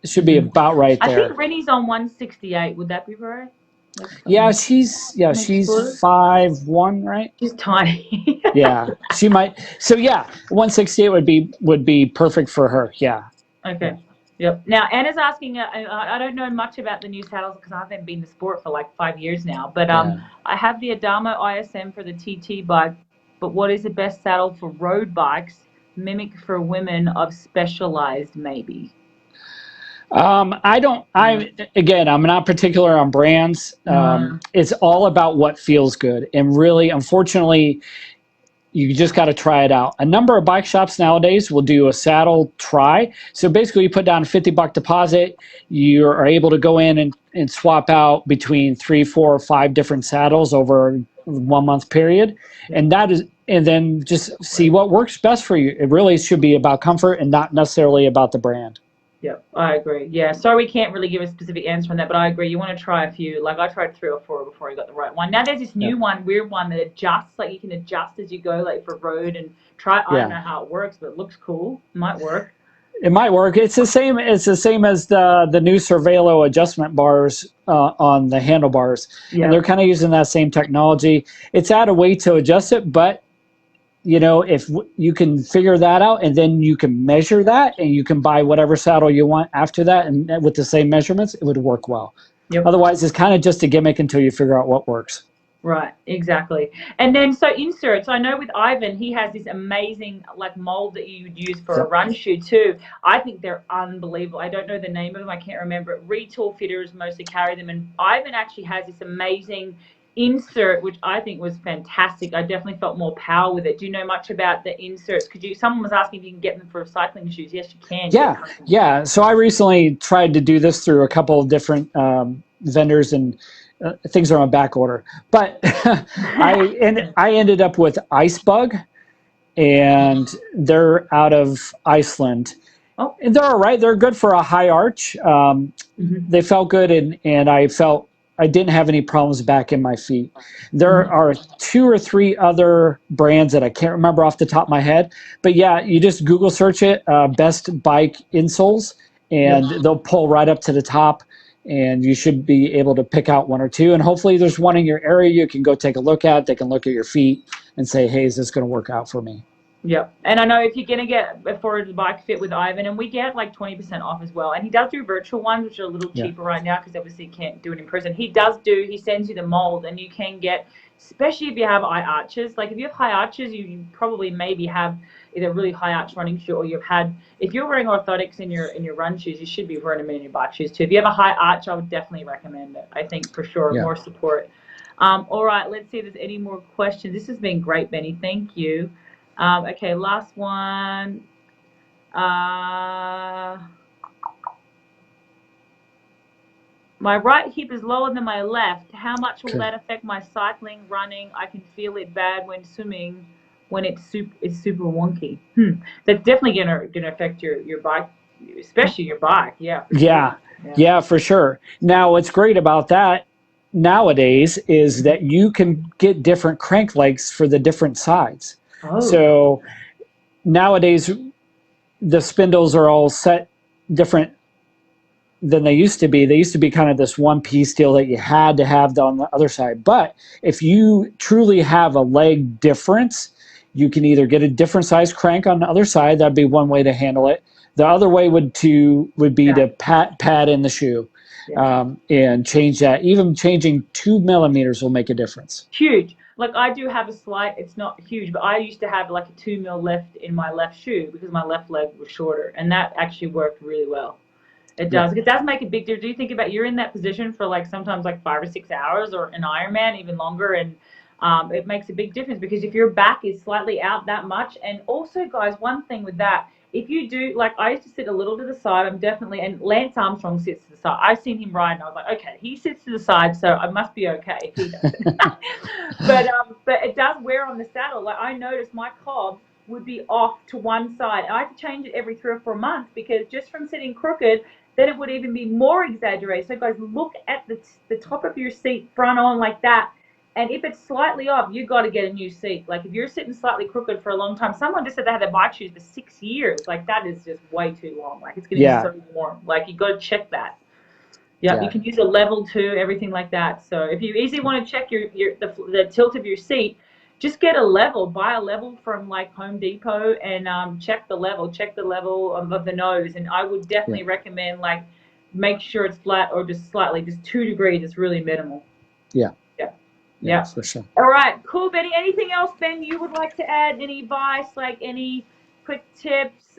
it should be about right there. I think Rennie's on 168. Would that be right? Yeah, she's Explode. 5'1", right? She's tiny. Yeah, she might. So yeah, 168 would be perfect for her. Yeah. Okay. Yep. Now Anna's asking. I don't know much about the new saddles because I haven't been in the sport for like 5 years now. But Yeah. I have the Adamo ISM for the TT bike. But what is the best saddle for road bikes? Mimic for women of specialized, maybe. I don't. I'm not particular on brands. No. It's all about what feels good, and really, unfortunately, you just got to try it out. A number of bike shops nowadays will do a saddle try. So basically, you put down a $50 deposit. You are able to go in and swap out between 3, 4, or 5 different saddles over a 1 month period, and then just see what works best for you. It really should be about comfort and not necessarily about the brand. Yep, I agree. Yeah, sorry we can't really give a specific answer on that, but I agree. You want to try a few. Like I tried 3 or 4 before I got the right one. Now there's this new one, weird one that adjusts. Like you can adjust as you go, like for road and try. I don't know how it works, but it looks cool. Might work. It might work. It's the same. It's the same as the new Cervelo adjustment bars on the handlebars, and they're kind of using that same technology. It's at a way to adjust it, but if you can figure that out, and then you can measure that, and you can buy whatever saddle you want after that, and with the same measurements, it would work well. Yep. Otherwise, it's kind of just a gimmick until you figure out what works. Right, exactly. And then so inserts, I know with Ivan, he has this amazing like mold that you would use for a run shoe too. I think they're unbelievable. I don't know the name of them. I can't remember it. Retool fitters mostly carry them. And Ivan actually has this amazing insert, which I think was fantastic. I definitely felt more power with it. Do you know much about the inserts? Someone was asking if you can get them for cycling shoes. Yes, you can. Yeah. So I recently tried to do this through a couple of different vendors, and things are on back order. But I ended up with Icebug, and they're out of Iceland. Oh. And they're all right. They're good for a high arch. They felt good, and I felt I didn't have any problems back in my feet. There are 2 or 3 other brands that I can't remember off the top of my head. But yeah, you just Google search it, best bike insoles, and they'll pull right up to the top, and you should be able to pick out 1 or 2. And hopefully there's one in your area you can go take a look at. They can look at your feet and say, hey, is this going to work out for me? Yep. And I know if you're going to get a forward bike fit with Ivan, and we get like 20% off as well. And he does do virtual ones, which are a little cheaper right now because obviously you can't do it in person. He sends you the mold, and you can get, especially if you have high arches. Like if you have high arches, you probably maybe have either a really high arch running shoe, or if you're wearing orthotics in your run shoes, you should be wearing them in your bike shoes too. If you have a high arch, I would definitely recommend it. I think for sure, more support. All right, let's see if there's any more questions. This has been great, Benny. Thank you. Okay, last one. My right hip is lower than my left. How much will that affect my cycling, running? I can feel it bad when swimming, when it's super wonky. That's definitely gonna affect your bike, especially your bike. Yeah, for sure. Now, what's great about that nowadays is that you can get different crank legs for the different sides. So nowadays, the spindles are all set different than they used to be. They used to be kind of this one-piece deal that you had to have on the other side. But if you truly have a leg difference, you can either get a different size crank on the other side. That'd be one way to handle it. The other way would be to pad in the shoe and change that. Even changing 2 millimeters will make a difference. Huge. Like I do have a slight, it's not huge, but I used to have like a 2 mil left in my left shoe because my left leg was shorter, and that actually worked really well. It does. It does make a big difference. Do you think about you're in that position for like sometimes like 5 or 6 hours, or an Ironman even longer, and it makes a big difference because if your back is slightly out that much, and also guys, one thing with that, if you do, like I used to sit a little to the side, and Lance Armstrong sits to the side. I've seen him ride and I was like, okay, he sits to the side, so I must be okay if he doesn't. but it does wear on the saddle. Like I noticed my cob would be off to one side. I had to change it every 3 or 4 months because just from sitting crooked, then it would even be more exaggerated. So guys, look at the top of your seat front on like that. And if it's slightly off, you got to get a new seat. Like if you're sitting slightly crooked for a long time, someone just said they had their bike shoes for 6 years. Like that is just way too long. Like it's going to be so warm. Like you got to check that. Yeah, you can use a level 2, everything like that. So if you easily want to check the tilt of your seat, just get a level, buy a level from like Home Depot, and check the level of the nose. And I would definitely recommend, like, make sure it's flat or just slightly, just 2 degrees. It's really minimal. Yeah, for sure. All right, cool, Benny. Anything else, Ben, you would like to add? Any advice, like any quick tips?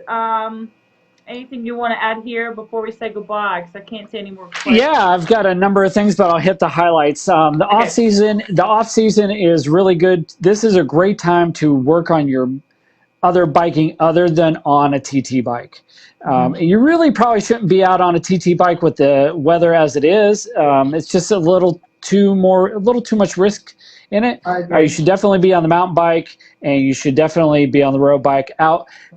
Anything you want to add here before we say goodbye? Because I can't say any more questions. Yeah, I've got a number of things, but I'll hit the highlights. The off season is really good. This is a great time to work on your other biking other than on a TT bike. You really probably shouldn't be out on a TT bike with the weather as it is. It's just a little too much risk in it. You should definitely be on the mountain bike, and you should definitely be on the road bike.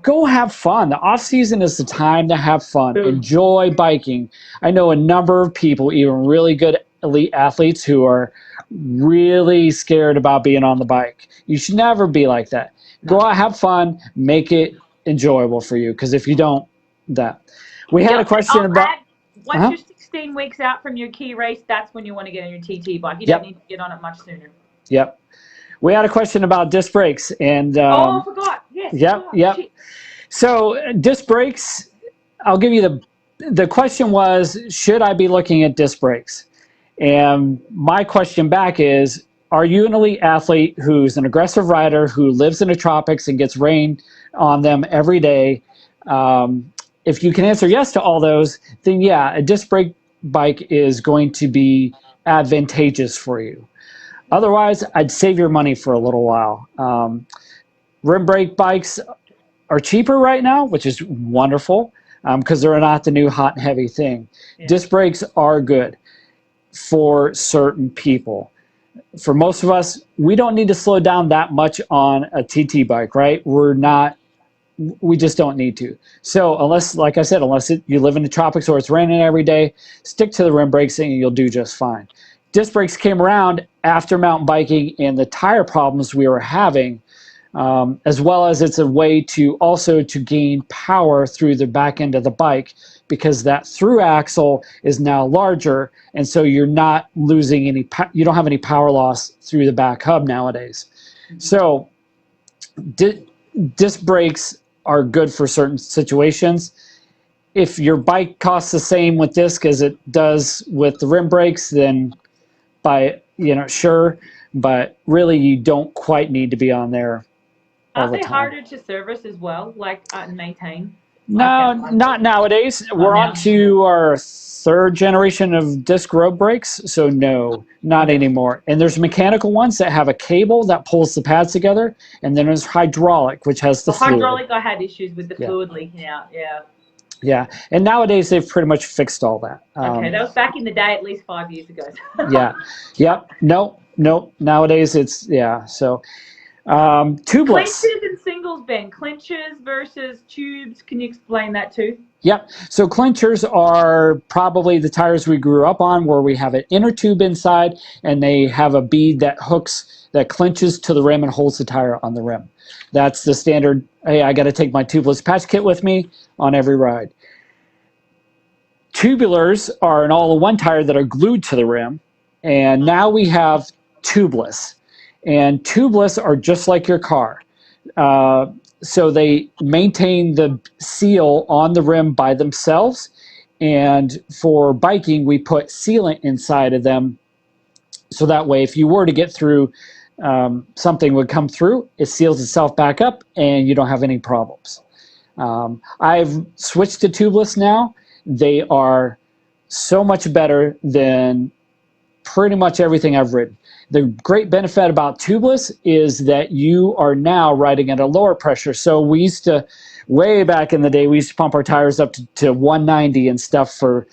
Go have fun. The off season is the time to have fun. Enjoy biking. I know a number of people, even really good elite athletes, who are really scared about being on the bike. You should never be like that. Go out, have fun, make it enjoyable for you. Because if you don't, we had a question about. Once you're 16 weeks out from your key race, that's when you want to get on your TT bike. You don't need to get on it much sooner. Yep. We had a question about disc brakes, and I forgot. Yes. Yep. So disc brakes, I'll give you the question was, should I be looking at disc brakes? And my question back is, are you an elite athlete who's an aggressive rider who lives in the tropics and gets rain on them every day? If you can answer yes to all those, then yeah, a disc brake bike is going to be advantageous for you. Otherwise, I'd save your money for a little while. Rim brake bikes are cheaper right now, which is wonderful because they're not the new hot and heavy thing. Disc brakes are good for certain people. For most of us, we don't need to slow down that much on a TT bike, right? We just don't need to. So unless, like I said, you live in the tropics or it's raining every day, stick to the rim brakes and you'll do just fine. Disc brakes came around after mountain biking and the tire problems we were having, as well as it's a way to gain power through the back end of the bike, because that through axle is now larger, and so you're not losing you don't have any power loss through the back hub nowadays. So disc brakes are good for certain situations. If your bike costs the same with disc as it does with the rim brakes, then sure, but really you don't quite need to be on there all the time. Are they harder to service as well, like and maintain? No, not nowadays. We're on to our 3rd generation of disc road brakes, so no, not anymore. And there's mechanical ones that have a cable that pulls the pads together, and then there's hydraulic, which has the fluid. Hydraulic, I had issues with the fluid leaking out, Yeah, and nowadays they've pretty much fixed all that. Okay, that was back in the day, at least 5 years ago. Nope. Nowadays it's, so tubeless. Clinches and singles, Ben. Clinches versus tubes. Can you explain that too? Yep. So clinchers are probably the tires we grew up on, where we have an inner tube inside and they have a bead that clinches to the rim and holds the tire on the rim. That's the standard. Hey, I got to take my tubeless patch kit with me on every ride. Tubulars are an all-in-one tire that are glued to the rim, and now we have tubeless. And tubeless are just like your car. So they maintain the seal on the rim by themselves. And for biking, we put sealant inside of them. So that way, if you were to get through, something would come through, it seals itself back up, and you don't have any problems. I've switched to tubeless now. They are so much better than pretty much everything I've ridden. The great benefit about tubeless is that you are now riding at a lower pressure. So we used to, way back in the day, we used to pump our tires up to 190 and stuff for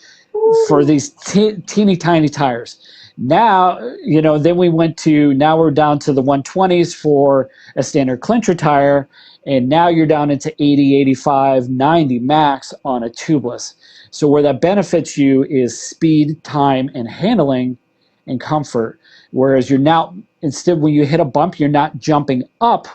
these teeny tiny tires. Now, then now we're down to the 120s for a standard clincher tire, and now you're down into 80, 85, 90 max on a tubeless. So where that benefits you is speed, time, and handling and comfort. Whereas you're now, instead when you hit a bump, you're not jumping up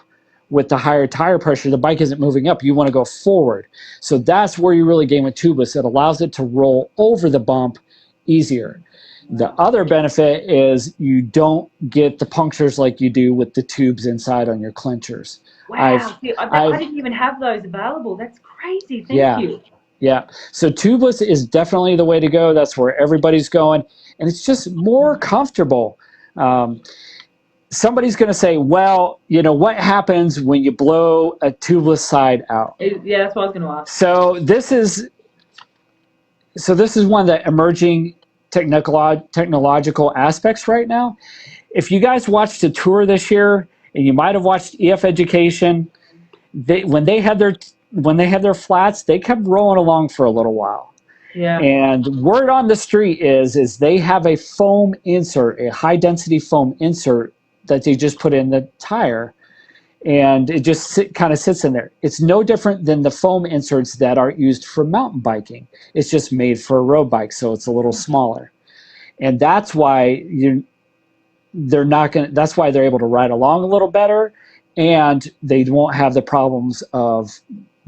with the higher tire pressure. The bike isn't moving up. You want to go forward. So that's where you really gain with tubeless. It allows it to roll over the bump easier. The other benefit is you don't get the punctures like you do with the tubes inside on your clinchers. Wow, I didn't even have those available. That's crazy. Thank you. Yeah, so tubeless is definitely the way to go. That's where everybody's going, and it's just more comfortable. Somebody's going to say, well, what happens when you blow a tubeless side out? Yeah, that's what I was going to ask. So this is one of the emerging technological aspects right now. If you guys watched the tour this year, and you might have watched EF Education, when they had their flats, they kept rolling along for a little while. Yeah. And word on the street is they have a foam insert, a high density foam insert that they just put in the tire, and it just kind of sits in there. It's no different than the foam inserts that are used for mountain biking. It's just made for a road bike, so it's a little smaller. And that's why that's why they're able to ride along a little better, and they won't have the problems of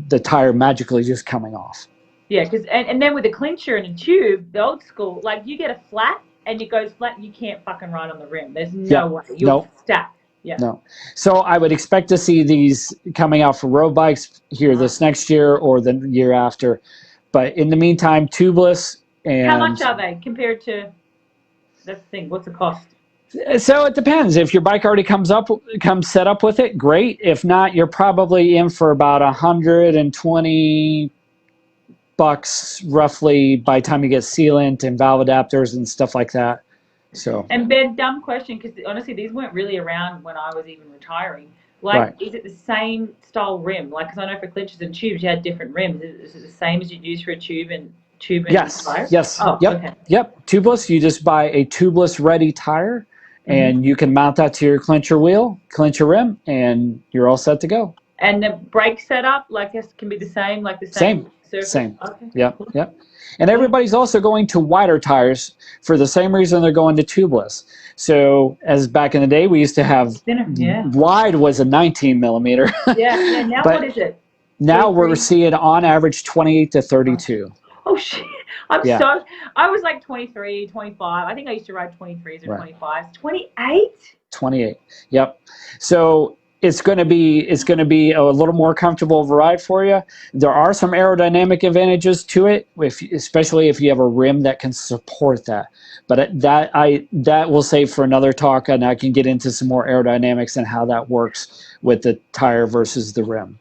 the tire magically just coming off. Yeah, because and then with a clincher and a tube, the old school, like you get a flat and it goes flat, and you can't fucking ride on the rim. There's no way. You'll stack. Yeah. No. So I would expect to see these coming out for road bikes here this next year or the year after. But in the meantime, tubeless. And how much are they compared to? That's the thing. What's the cost? So it depends. If your bike already comes set up with it, great. If not, you're probably in for about $120 roughly by the time you get sealant and valve adapters and stuff like that. So. And Ben, dumb question, because honestly, these weren't really around when I was even retiring. Like, Is it the same style rim? Like, because I know for clinches and tubes, you had different rims. Is it the same as you'd use for a tube and tire? Yes. Oh, yep. Okay. Yep. Tubeless. You just buy a tubeless ready tire, and you can mount that to your clincher wheel, clincher rim, and you're all set to go. And the brake setup, can be the same, like the same surface? Same. Okay. Yep. Cool. Yep. And everybody's also going to wider tires for the same reason they're going to tubeless. So as back in the day, we used to have wide was a 19 millimeter. Yeah. Now what is it? Now we're seeing on average 28 to 32. Oh shit. I was like 23, 25. I think I used to ride 23s or 25s. 28? 28. Yep. So it's going to be a little more comfortable of a ride for you. There are some aerodynamic advantages to it, especially if you have a rim that can support that. But that we'll save for another talk, and I can get into some more aerodynamics and how that works with the tire versus the rim.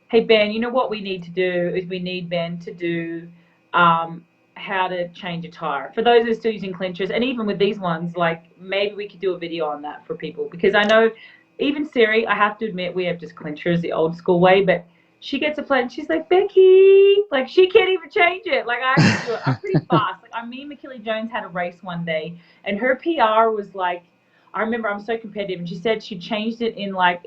Hey Ben, you know what we need to do is we need Ben to do how to change a tire. For those who are still using clinchers, and even with these ones, like maybe we could do a video on that for people, because I know even Siri, I have to admit, we have just clinchers the old school way, but she gets a flat and she's like, Becky, like she can't even change it. Like I have to do it. I'm pretty fast. Like me and McKillie Jones had a race one day, and her PR was like, I remember I'm so competitive, and she said she changed it in like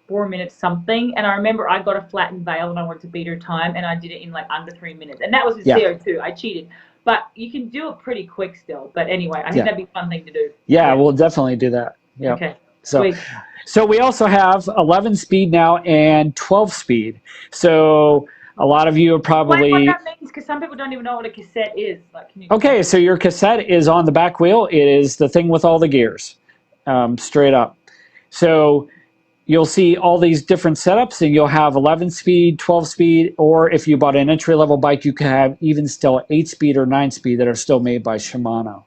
4 minutes something, and I remember I got a flattened valve and I wanted to beat her time, and I did it in like under 3 minutes, and that was with CO2. I cheated, but you can do it pretty quick still. But anyway, I think that'd be a fun thing to do. Yeah, we'll definitely do that. Yeah. Okay. So we also have 11 speed now and 12 speed. So a lot of you are probably. What that means, because some people don't even know what a cassette is. Like, okay, so your cassette is on the back wheel. It is the thing with all the gears, straight up. So you'll see all these different setups, and you'll have 11 speed, 12 speed, or if you bought an entry level bike, you can have even still 8 speed or 9 speed that are still made by Shimano.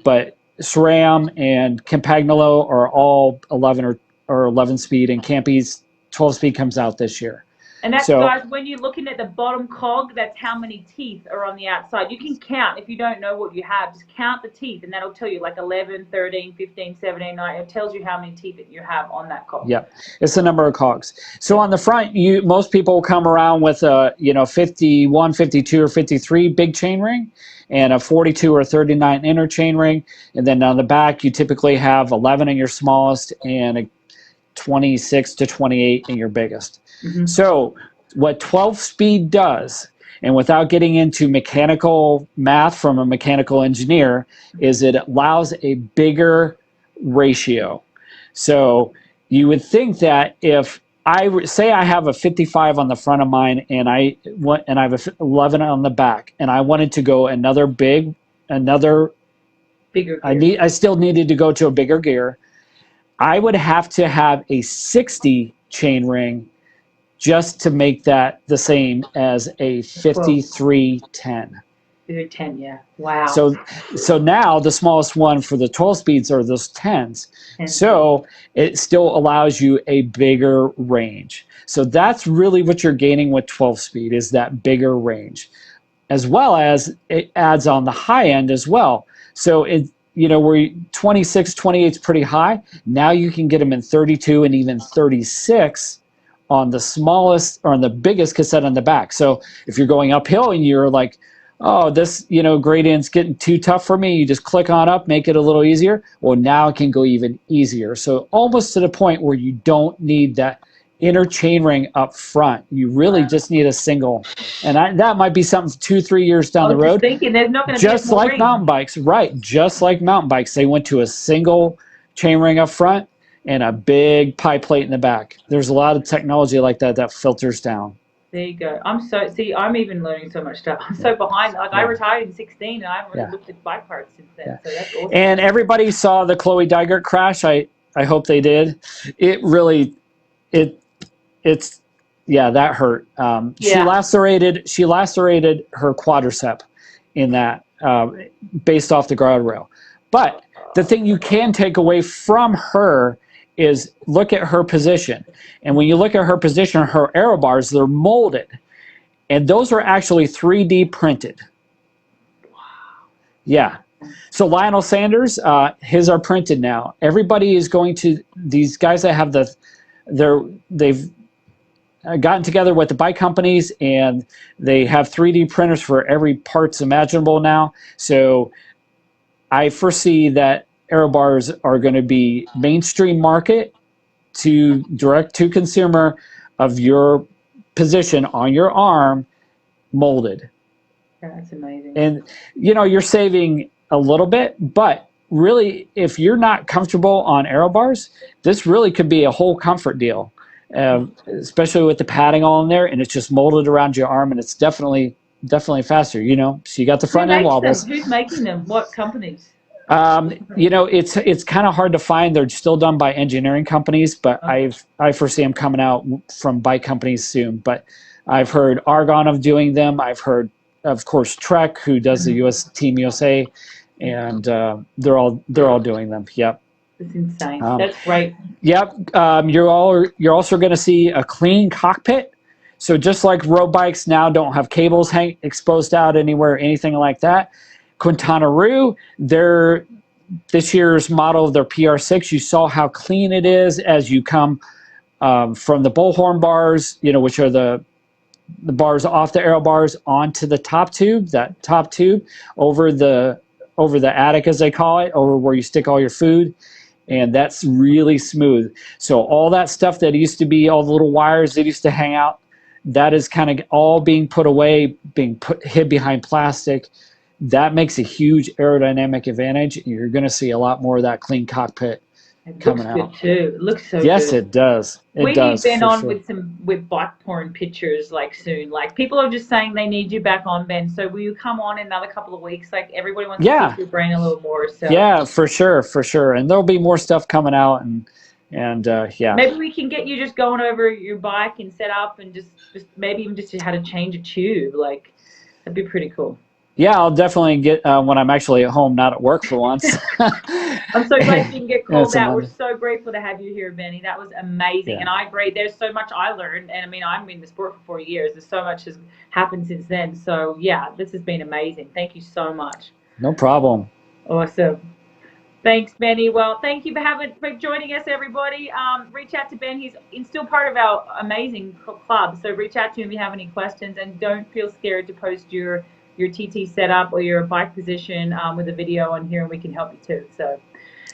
But SRAM and Campagnolo are all 11 or 11 speed, and Campy's 12 speed comes out this year. And that's, guys, when you're looking at the bottom cog, that's how many teeth are on the outside. You can count. If you don't know what you have, just count the teeth, and that'll tell you like 11, 13, 15, 17, 19. It tells you how many teeth that you have on that cog. Yeah, it's the number of cogs. So on the front, most people will come around with a 51, 52, or 53 big chain ring, and a 42 or 39 inner chain ring. And then on the back, you typically have 11 in your smallest and a 26 to 28 in your biggest. So what 12 speed does, and without getting into mechanical math from a mechanical engineer, is it allows a bigger ratio. So you would think that if say I have a 55 on the front of mine, and I have a 11 on the back, and I wanted to go another bigger Gear. I still needed to go to a bigger gear. I would have to have a 60 chain ring just to make that the same as a 5310. 10, yeah. Wow. So now the smallest one for the 12 speeds are those 10s. So it still allows you a bigger range. So that's really what you're gaining with 12 speed, is that bigger range, as well as it adds on the high end as well. So where 26, 28 is pretty high. Now you can get them in 32 and even 36 on the smallest or on the biggest cassette on the back. So if you're going uphill and you're like, oh, this gradient's getting too tough for me, you just click on up, make it a little easier. Well, now it can go even easier. So almost to the point where you don't need that inner chainring up front. You really just need a single, and that might be something 2-3 years down the road. Just thinking, there's not going to just like mountain bikes, right? Just like mountain bikes, they went to a single chainring up front and a big pie plate in the back. There's a lot of technology like that filters down. There you go. I'm even learning so much stuff. I'm so behind. Like I retired in 16, and I haven't really looked at bike parts since then. So that's awesome. And everybody saw the Chloe Dygert crash. I hope they did. It really, that hurt. She lacerated her quadricep in that, based off the guardrail. But the thing you can take away from her is look at her position. And when you look at her position, her aero bars, they're molded. And those are actually 3D printed. Wow. Yeah. So Lionel Sanders, his are printed now. Everybody is going to, these guys that have they've gotten together with the bike companies, and they have 3D printers for every parts imaginable now. So I foresee that aero bars are going to be mainstream market to direct to consumer of your position on your arm, molded. That's amazing. And you're saving a little bit, but really, if you're not comfortable on aero bars, this really could be a whole comfort deal, especially with the padding all in there, and it's just molded around your arm, and it's definitely faster. So you got the front end wobbles. Who's making them? What companies? It's kind of hard to find. They're still done by engineering companies, but I foresee them coming out from bike companies soon. But I've heard Argon of doing them. I've heard, of course, Trek, who does the Team USA, and they're all doing them. Yep. It's insane. That's great. Yep. You're also going to see a clean cockpit. So just like road bikes now don't have cables exposed out anywhere, anything like that. Quintana Roo, this year's model of their PR6, you saw how clean it is as you come from the bullhorn bars, which are the bars off the aero bars onto the top tube, over the attic, as they call it, over where you stick all your food. And that's really smooth. So all that stuff that used to be, all the little wires that used to hang out, that is kind of all being put away, hid behind plastic. That makes a huge aerodynamic advantage. You're going to see a lot more of that clean cockpit coming out. It looks good too. It looks so good. Yes, it does. We need Ben on with bike porn pictures soon. Like people are just saying they need you back on, Ben. So will you come on in another couple of weeks? Like everybody wants to pick your brain a little more. So yeah, for sure. And there'll be more stuff coming out, and maybe we can get you just going over your bike and set up, and just maybe even just how to change a tube. Like that'd be pretty cool. Yeah, I'll definitely get when I'm actually at home, not at work for once. I'm so glad you can get called out. We're so grateful to have you here, Benny. That was amazing. And I agree. There's so much I learned. And I mean, I've been in the sport for 4 years. There's so much has happened since then. So, yeah, this has been amazing. Thank you so much. No problem. Awesome. Thanks, Benny. Well, thank you for joining us, everybody. Reach out to Ben. He's still part of our amazing club. So reach out to him if you have any questions. And don't feel scared to post your TT setup or your bike position with a video on here, and we can help you too. So,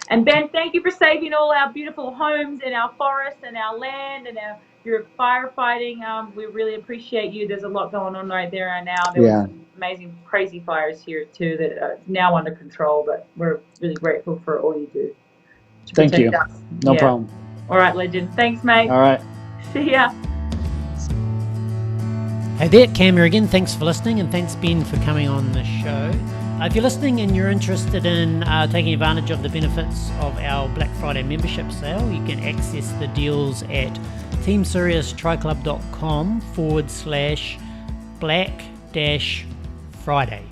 and Ben, thank you for saving all our beautiful homes and our forests and our land and your firefighting. We really appreciate you. There's a lot going on right there right now. There was some amazing, crazy fires here too that are now under control, but we're really grateful for all you do. Thank you. No problem. All right, legend. Thanks, mate. All right. See ya. Hey there, Cam here again. Thanks for listening, and thanks, Ben, for coming on the show. If you're listening and you're interested in taking advantage of the benefits of our Black Friday membership sale, you can access the deals at teamsiriustriclub.com/Black-Friday.